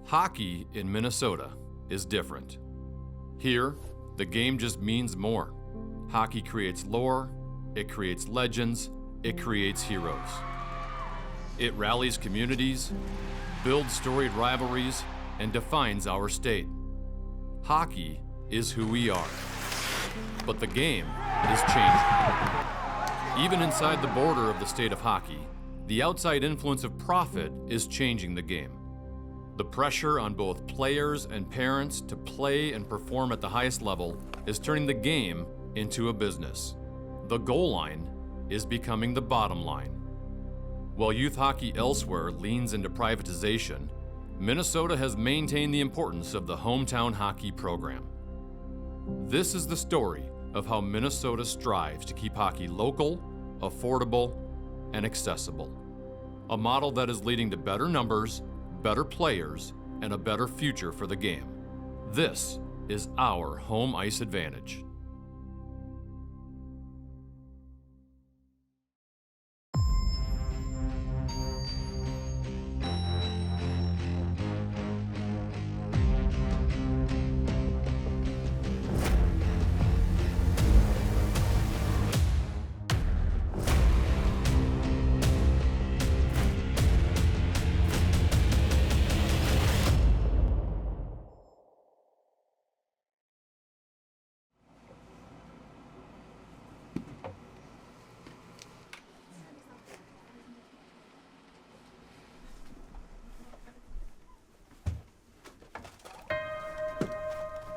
Hockey in Minnesota is different. Here, the game just means more. Hockey creates lore, it creates legends, it creates heroes. It rallies communities, builds storied rivalries, and defines our state. Hockey is who we are. But the game is changing. Even inside the border of the state of hockey, the outside influence of profit is changing the game. The pressure on both players and parents to play and perform at the highest level is turning the game into a business. The goal line is becoming the bottom line. While youth hockey elsewhere leans into privatization, Minnesota has maintained the importance of the hometown hockey program. This is the story of how Minnesota strives to keep hockey local, affordable, and accessible. A model that is leading to better numbers, better players, and a better future for the game. This is our home ice advantage.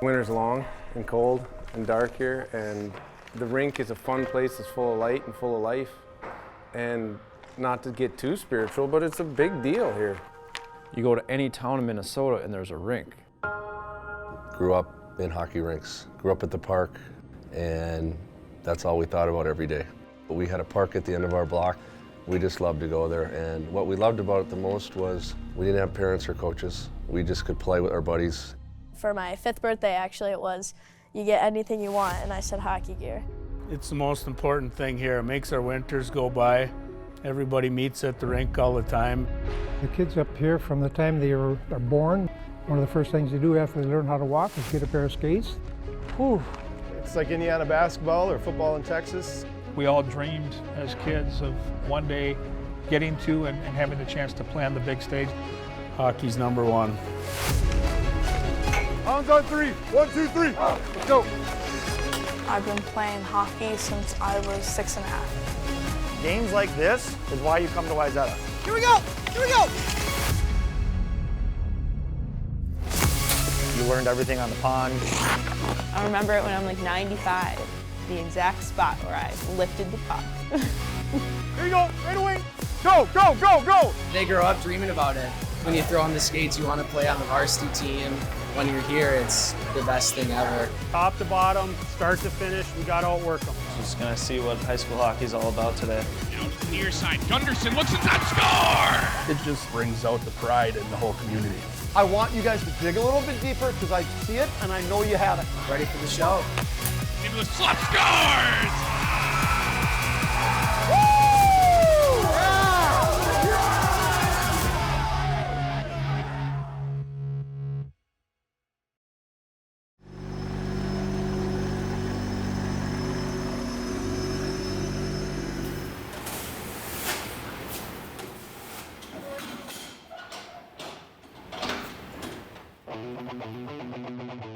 Winter's long and cold and dark here, and the rink is a fun place. It's full of light and full of life. And not to get too spiritual, but it's a big deal here. You go to any town in Minnesota and there's a rink. Grew up in hockey rinks, grew up at the park, and that's all we thought about every day. We had a park at the end of our block. We just loved to go there, and what we loved about it the most was we didn't have parents or coaches. We just could play with our buddies. For my 5th birthday, actually, it was, you get anything you want, and I said hockey gear. It's the most important thing here. It makes our winters go by. Everybody meets at the rink all the time. The kids up here, from the time they are born, one of the first things they do after they learn how to walk is get a pair of skates. Whew. It's like Indiana basketball or football in Texas. We all dreamed as kids of one day getting to and having the chance to play on the big stage. Hockey's number one. Hounds on 3. 1, 2, 3. Let's go. I've been playing hockey since I was 6 and a half. Games like this is why you come to Wayzata. Here we go! Here we go! You learned everything on the pond. I remember it when I'm like 95, the exact spot where I lifted the puck. Here you go, right away. Go, go, go, go! They grow up dreaming about it. When you throw on the skates, you want to play on the varsity team. When you're here, it's the best thing ever. Top to bottom, start to finish, we got to outwork them. Just gonna see what high school hockey is all about today. Down to the near side, Gunderson looks at that score! It just brings out the pride in the whole community. I want you guys to dig a little bit deeper because I see it and I know you have it. Ready for the show. Into the slot, scores!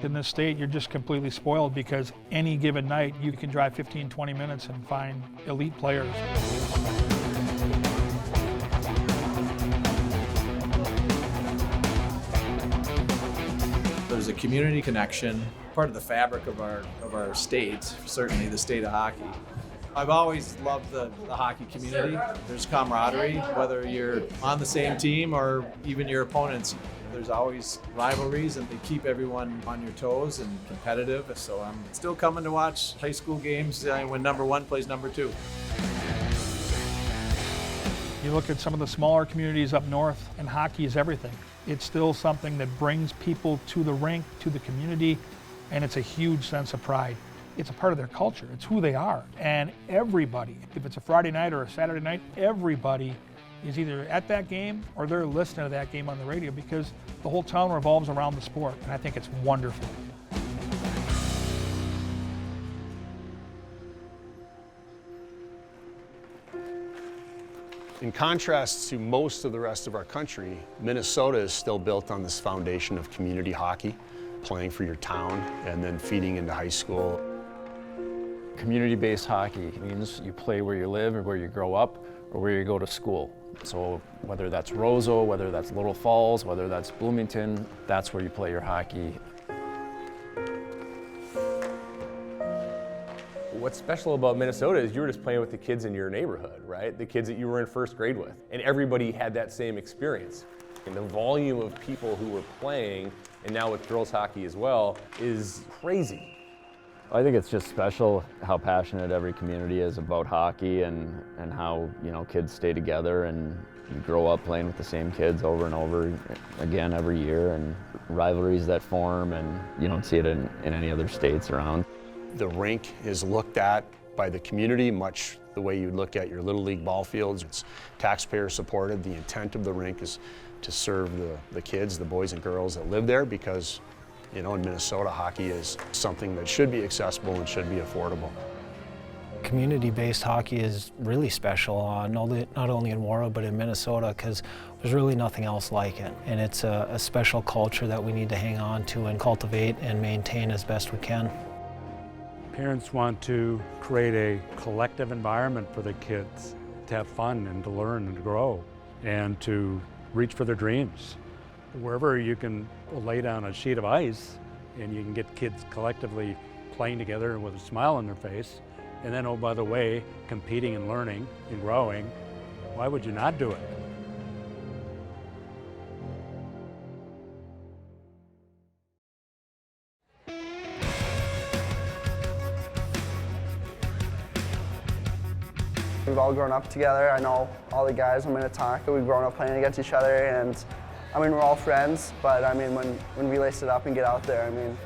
In this state, you're just completely spoiled because any given night you can drive 15, 20 minutes and find elite players. There's a community connection, part of the fabric of our state, certainly the state of hockey. I've always loved the hockey community. There's camaraderie, whether you're on the same team or even your opponents. There's always rivalries and they keep everyone on your toes and competitive. So I'm still coming to watch high school games when number 1 plays number 2. You look at some of the smaller communities up north, and hockey is everything. It's still something that brings people to the rink, to the community, and it's a huge sense of pride. It's a part of their culture. It's who they are. And everybody, if it's a Friday night or a Saturday night, everybody is either at that game or they're listening to that game on the radio, because the whole town revolves around the sport, and I think it's wonderful. In contrast to most of the rest of our country, Minnesota is still built on this foundation of community hockey, playing for your town and then feeding into high school. Community-based hockey means you play where you live or where you grow up or where you go to school. So whether that's Roseau, whether that's Little Falls, whether that's Bloomington, that's where you play your hockey. What's special about Minnesota is you were just playing with the kids in your neighborhood, right? The kids that you were in first grade with. And everybody had that same experience. And the volume of people who were playing, and now with girls hockey as well, is crazy. I think it's just special how passionate every community is about hockey, and how, you know, kids stay together and you grow up playing with the same kids over and over again every year, and rivalries that form, and you don't see it in any other states around. The rink is looked at by the community much the way you'd look at your Little League ball fields. It's taxpayer supported. The intent of the rink is to serve the kids, the boys and girls that live there, because, you know, in Minnesota, hockey is something that should be accessible and should be affordable. Community-based hockey is really special, not only in Warrow but in Minnesota, because there's really nothing else like it. And it's a special culture that we need to hang on to and cultivate and maintain as best we can. Parents want to create a collective environment for the kids to have fun and to learn and to grow and to reach for their dreams. Wherever you can lay down a sheet of ice and you can get kids collectively playing together with a smile on their face, and then, oh, by the way, competing and learning and growing, why would you not do it? We've all grown up together. I know all the guys in Minnetonka. We've grown up playing against each other, and I mean, we're all friends, but I mean, when we lace it up and get out there, I mean,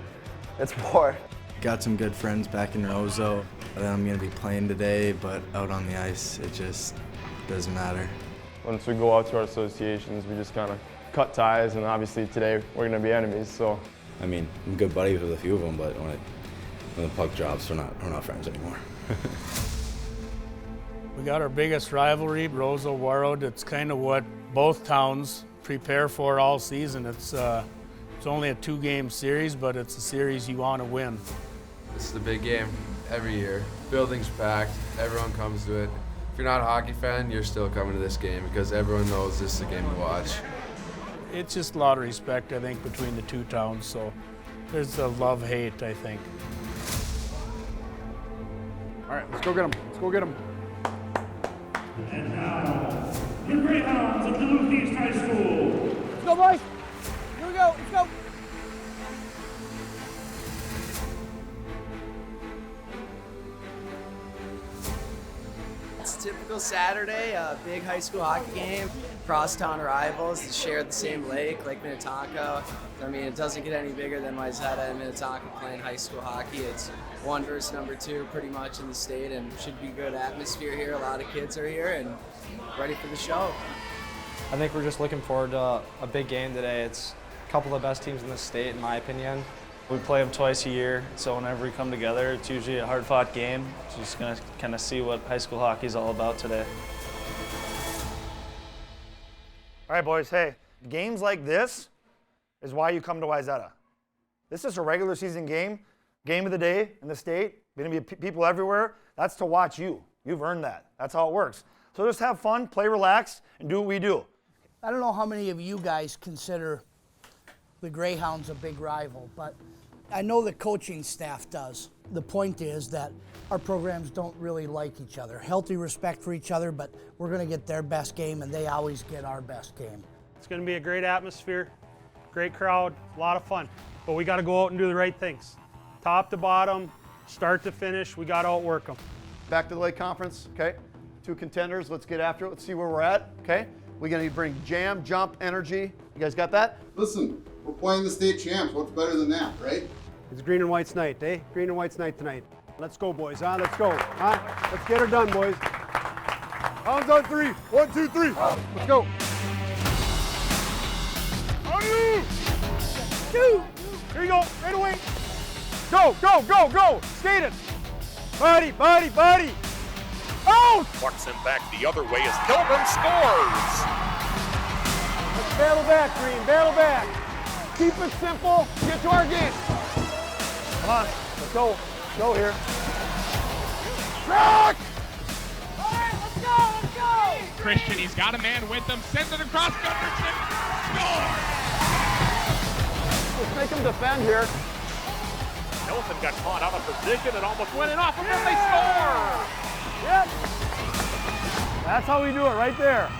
it's war. Got some good friends back in Roseau that I'm going to be playing today, but out on the ice, it just doesn't matter. Once we go out to our associations, we just kind of cut ties, and obviously today we're going to be enemies, so. I mean, I'm good buddies with a few of them, but when the puck drops, we're not friends anymore. We got our biggest rivalry, Roseau-Warrow. It's kind of what both towns prepare for all season. It's only a 2-game series, but it's a series you want to win. This is the big game every year. Building's packed, everyone comes to it. If you're not a hockey fan, you're still coming to this game because everyone knows this is a game to watch. It's just a lot of respect, I think, between the two towns, so there's a love-hate, I think. All right, let's go get them. Let's go get them. And now, your Greyhounds of Duluth East High School. Let's go, boys. Here we go. Let's go. It's a typical Saturday, a big high school hockey game. Crosstown rivals that share the same lake, Lake Minnetonka. I mean, it doesn't get any bigger than Wayzata and Minnetonka playing high school hockey. It's 1 versus number 2 pretty much in the state, and should be good atmosphere here. A lot of kids are here and ready for the show. I think we're just looking forward to a big game today. It's a couple of the best teams in the state, in my opinion. We play them twice a year, so whenever we come together, it's usually a hard-fought game. Just going to kind of see what high school hockey is all about today. All right, boys, hey, games like this is why you come to Wayzata. This is a regular season game of the day in the state. Going to be people everywhere. That's to watch you. You've earned that. That's how it works. So just have fun, play relaxed, and do what we do. I don't know how many of you guys consider the Greyhounds a big rival, but I know the coaching staff does. The point is that our programs don't really like each other. Healthy respect for each other, but we're going to get their best game, and they always get our best game. It's going to be a great atmosphere, great crowd, a lot of fun. But we got to go out and do the right things. Top to bottom, start to finish, we got to outwork them. Back to the Lake Conference, okay? 2 contenders, let's get after it. Let's see where we're at, okay? We're going to bring jam, jump, energy. You guys got that? Listen, we're playing the state champs. What's better than that, right? It's green and white's night, eh? Green and white's night tonight. Let's go, boys, huh? Let's go, huh? Let's get her done, boys. Hounds on 3. 1, 2, 3. Let's go. On you. 2. Here you go. Right away. Go, go, go, go. Skate it. Body, body, body. Out. Plucks him back the other way as Pilgrim scores. Let's battle back, Green. Battle back. Keep it simple. Get to our game. Come on. Let's go. Let's go here. Track. All right, let's go, let's go. Christian, he's got a man with him. Sends it across Gunderson. Score. Let's make him defend here. Nelson got caught out of position and almost went it off, and then they score! Yep. That's how we do it, right there.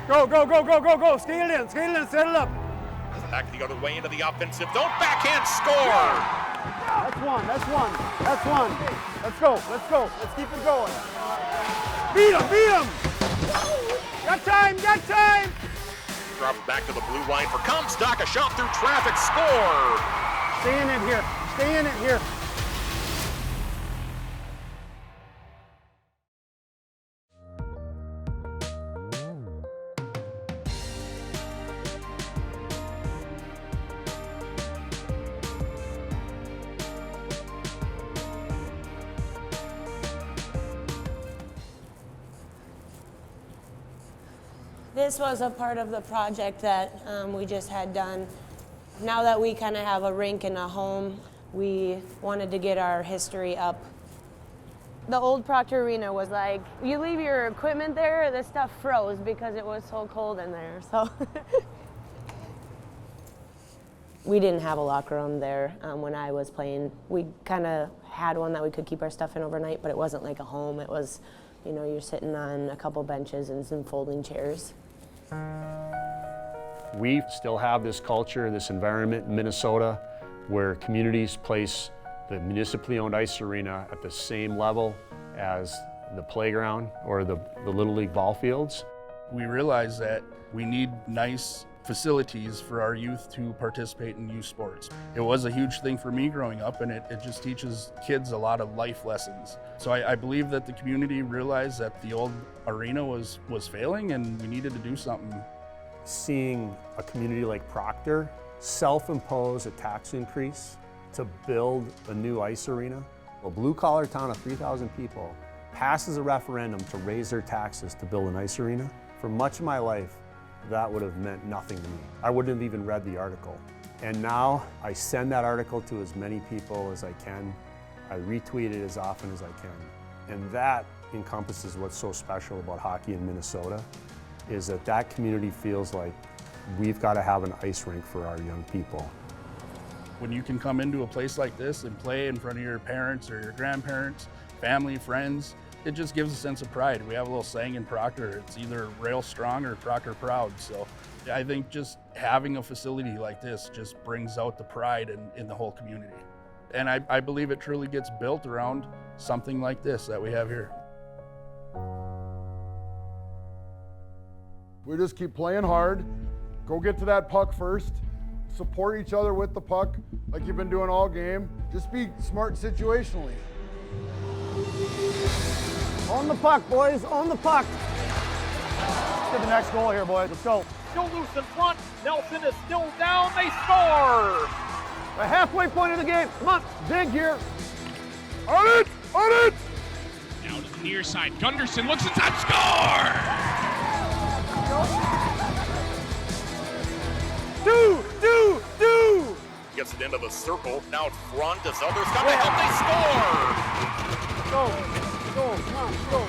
Go, go, go, go, go, go. Skate it in, set it up. Back the other way into the offensive zone, backhand score! That's one, that's one, that's one. Let's go, let's go. Let's keep it going. Beat him, beat him. Got time, got time. Drops back to the blue line for Comstock, a shot through traffic, score! Stay in it here, stay in it here. This was a part of the project that we just had done. Now that we kind of have a rink and a home, we wanted to get our history up. The old Proctor Arena was like, you leave your equipment there, this stuff froze because it was so cold in there. So we didn't have a locker room there when I was playing. We kind of had one that we could keep our stuff in overnight, but it wasn't like a home. It was, you know, you're sitting on a couple benches and some folding chairs. We still have this culture, this environment in Minnesota where communities place the municipally owned ice arena at the same level as the playground or the Little League ball fields. We realize that we need nice facilities for our youth to participate in youth sports. It was a huge thing for me growing up, and it just teaches kids a lot of life lessons. So I believe that the community realized that the old arena was failing and we needed to do something. Seeing a community like Proctor self-impose a tax increase to build a new ice arena, a blue-collar town of 3,000 people passes a referendum to raise their taxes to build an ice arena. For much of my life, that would have meant nothing to me. I wouldn't have even read the article. And now I send that article to as many people as I can. I retweet it as often as I can. And that encompasses what's so special about hockey in Minnesota, is that that community feels like we've got to have an ice rink for our young people. When you can come into a place like this and play in front of your parents or your grandparents, family, friends, it just gives a sense of pride. We have a little saying in Proctor, it's either rail strong or Proctor proud. So I think just having a facility like this just brings out the pride in the whole community. And I believe it truly gets built around something like this that we have here. We just keep playing hard, go get to that puck first, support each other with the puck like you've been doing all game. Just be smart situationally. On the puck, boys, on the puck. Let's get the next goal here, boys. Let's go. Still loose in front. Nelson is still down. They score! The halfway point of the game. Come on, dig here. On it! On it! Now to the near side. Gunderson looks inside, score! Do! Gets it into the circle. Now it's front as others come to help. They score! Go, come on, go.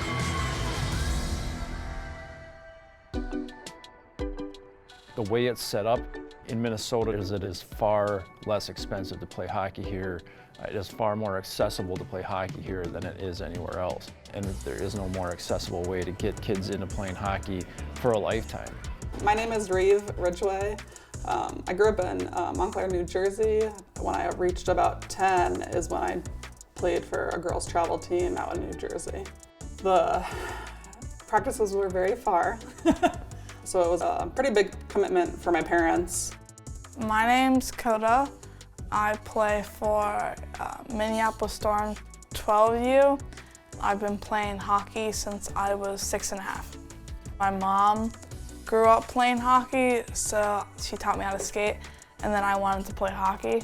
The way it's set up in Minnesota is it is far less expensive to play hockey here. It is far more accessible to play hockey here than it is anywhere else. And there is no more accessible way to get kids into playing hockey for a lifetime. My name is Reeve Ridgway. I grew up in Montclair, New Jersey. When I reached about 10 is when I played for a girls' travel team out in New Jersey. The practices were very far, so it was a pretty big commitment for my parents. My name's Coda. I play for Minneapolis Storm 12U. I've been playing hockey since I was 6.5. My mom grew up playing hockey, so she taught me how to skate, and then I wanted to play hockey.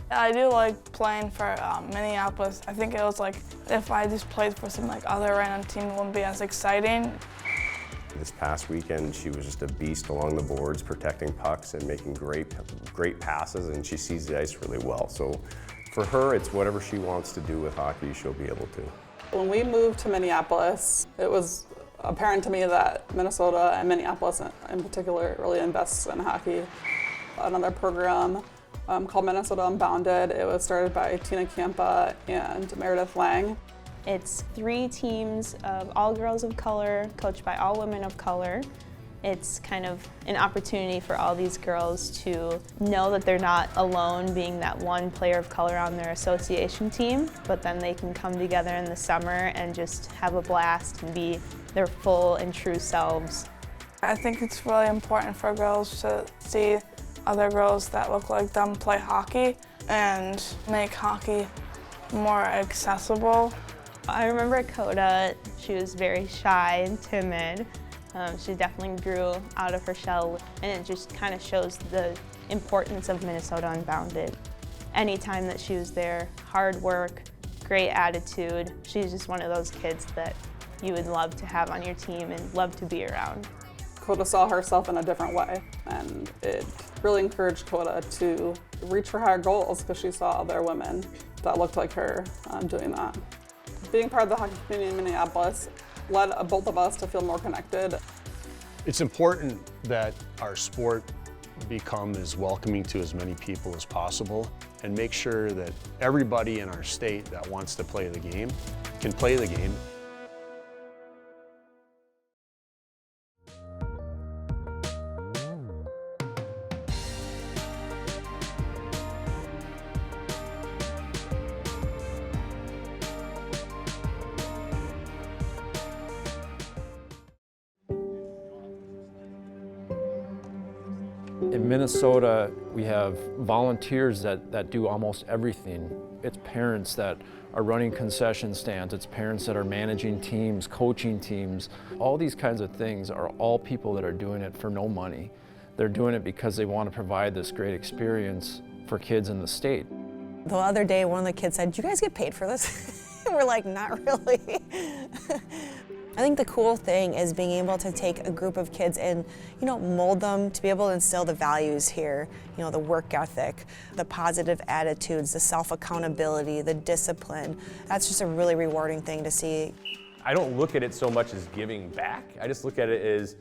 I do like playing for Minneapolis. I think it was like, if I just played for some like other random team, it wouldn't be as exciting. This past weekend, she was just a beast along the boards, protecting pucks and making great passes, and she sees the ice really well. So for her, it's whatever she wants to do with hockey, she'll be able to. When we moved to Minneapolis, it was apparent to me that Minnesota and Minneapolis in particular really invests in hockey. Another program called Minnesota Unbounded. It was started by Tina Campa and Meredith Lang. It's 3 teams of all girls of color, coached by all women of color. It's kind of an opportunity for all these girls to know that they're not alone being that one player of color on their association team, but then they can come together in the summer and just have a blast and be their full and true selves. I think it's really important for girls to see other girls that look like them play hockey and make hockey more accessible. I remember Coda. She was very shy and timid. She definitely grew out of her shell, and it just kind of shows the importance of Minnesota Unbounded. Anytime that she was there, hard work, great attitude. She's just one of those kids that you would love to have on your team and love to be around. Coda saw herself in a different way, and it really encouraged Coda to reach for higher goals because she saw other women that looked like her doing that. Being part of the hockey community in Minneapolis led both of us to feel more connected. It's important that our sport become as welcoming to as many people as possible and make sure that everybody in our state that wants to play the game can play the game. In Minnesota, we have volunteers that do almost everything. It's parents that are running concession stands, it's parents that are managing teams, coaching teams. All these kinds of things are all people that are doing it for no money. They're doing it because they want to provide this great experience for kids in the state. The other day, one of the kids said, "Do you guys get paid for this?" We're like, not really. I think the cool thing is being able to take a group of kids and, mold them to be able to instill the values here, the work ethic, the positive attitudes, the self-accountability, the discipline. That's just a really rewarding thing to see. I don't look at it so much as giving back. I just look at it as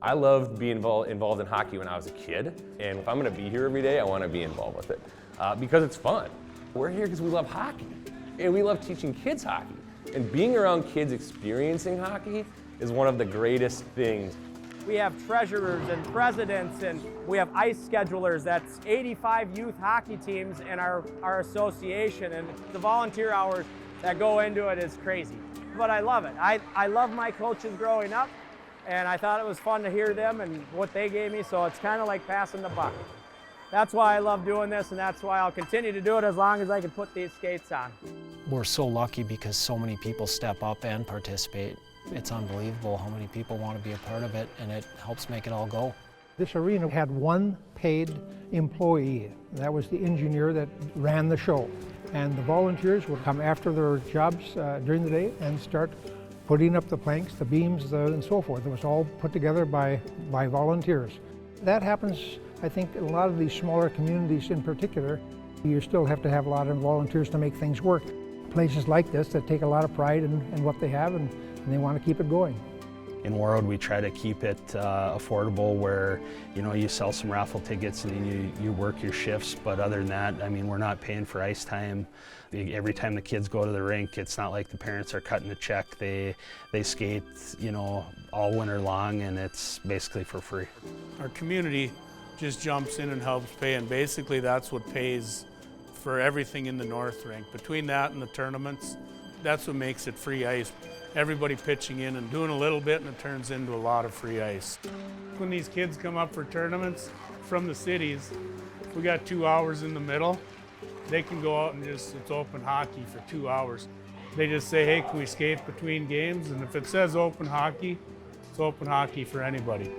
I loved being involved in hockey when I was a kid, and if I'm going to be here every day, I want to be involved with it because it's fun. We're here because we love hockey, and we love teaching kids hockey. And being around kids experiencing hockey is one of the greatest things. We have treasurers and presidents, and we have ice schedulers. That's 85 youth hockey teams in our association, and the volunteer hours that go into it is crazy. But I love it. I love my coaches growing up, and I thought it was fun to hear them and what they gave me, so it's kind of like passing the buck. That's why I love doing this, and that's why I'll continue to do it as long as I can put these skates on. We're so lucky because so many people step up and participate. It's unbelievable how many people want to be a part of it, and it helps make it all go. This arena had one paid employee. That was the engineer that ran the show. And the volunteers would come after their jobs during the day and start putting up the planks, the beams, and so forth. It was all put together by volunteers. That happens, I think, in a lot of these smaller communities in particular. You still have to have a lot of volunteers to make things work. Places like this that take a lot of pride in what they have and they want to keep it going. In Warroad, we try to keep it affordable where, you sell some raffle tickets and you work your shifts, but other than that, I mean, we're not paying for ice time. Every time the kids go to the rink, it's not like the parents are cutting a check. They skate, all winter long, and it's basically for free. Our community just jumps in and helps pay, and basically that's what pays for everything in the North Rink. Between that and the tournaments, that's what makes it free ice. Everybody pitching in and doing a little bit, and it turns into a lot of free ice. When these kids come up for tournaments from the cities, we got 2 hours in the middle. They can go out and it's open hockey for 2 hours. They just say, hey, can we skate between games? And if it says open hockey, it's open hockey for anybody.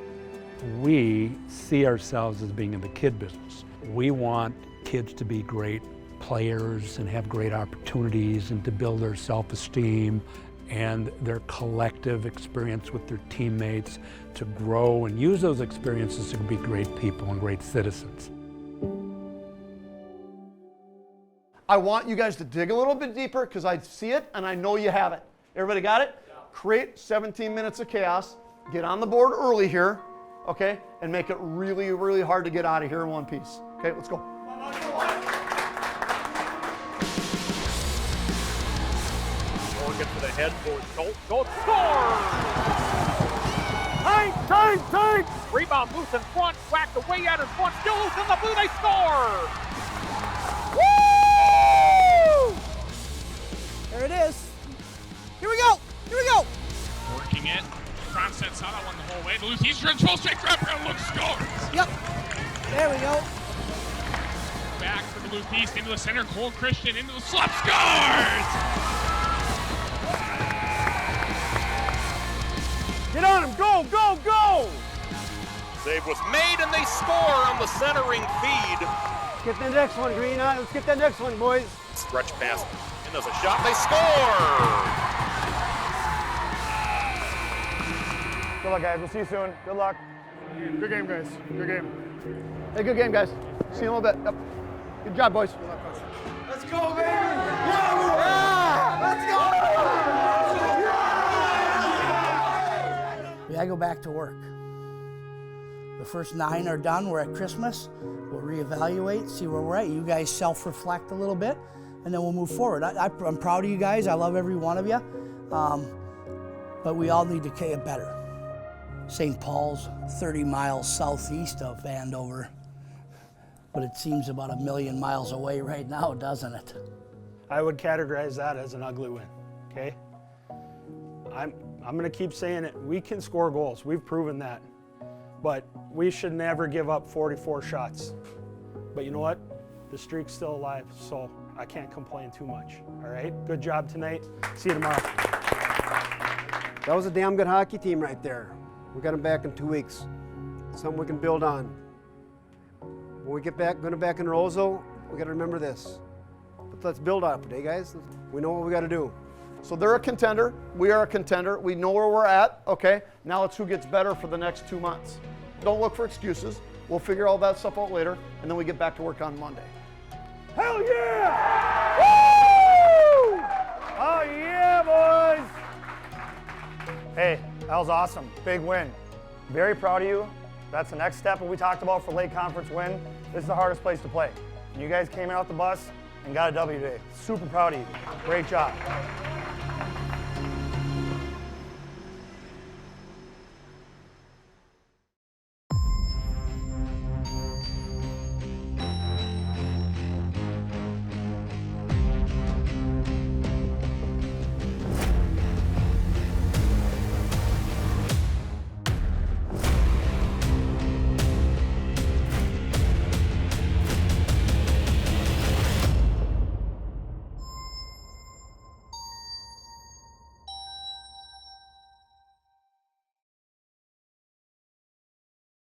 We see ourselves as being in the kid business. We want kids to be great players and have great opportunities and to build their self-esteem and their collective experience with their teammates to grow and use those experiences to be great people and great citizens. I want you guys to dig a little bit deeper because I see it and I know you have it. Everybody got it? Yeah. Create 17 minutes of chaos, get on the board early here, okay, and make it really, really hard to get out of here in one piece. Okay, let's go. Morgan to the head for Schultz. Schultz scores! Tight, tight, tight! Rebound loose in front, whacked away at in front, still loose in the blue, they score! Woo! There it is. Here we go! Here we go! Working it. Kronstedt saw that one the whole way. The loose Eastern full straight grab and look scores. Yep. There we go. Back for the loop east into the center. Cole Christian into the slap scores! Get on him! Go, go, go! Save was made and they score on the centering feed. Get the next one, Green. Let's get that next one, boys. Stretch pass. And there's a shot. They score! Good luck, guys. We'll see you soon. Good luck. Good game, guys. Good game. Hey, good game, guys. See you in a little bit. Yep. Good job, boys. Let's go, baby! Yeah! Let's go! I go back to work. The first 9 are done. We're at Christmas. We'll reevaluate, see where we're at. You guys self-reflect a little bit, and then we'll move forward. I'm proud of you guys. I love every one of you. But we all need to get better. St. Paul's 30 miles southeast of Andover, but it seems about 1 million miles away right now, doesn't it? I would categorize that as an ugly win, okay? I'm gonna keep saying it. We can score goals, we've proven that. But we should never give up 44 shots. But you know what? The streak's still alive, so I can't complain too much, all right? Good job tonight. See you tomorrow. That was a damn good hockey team right there. We got them back in 2 weeks. Something we can build on. When we get back, going back in Roseau, we got to remember this. But let's build up today, guys. We know what we got to do. So they're a contender. We are a contender. We know where we're at, okay? Now it's who gets better for the next 2 months. Don't look for excuses. We'll figure all that stuff out later, and then we get back to work on Monday. Hell yeah! Woo! Oh yeah, boys! Hey, that was awesome. Big win. Very proud of you. That's the next step that we talked about for late conference win. This is the hardest place to play. And you guys came out the bus and got a W today. Super proud of you. Great job.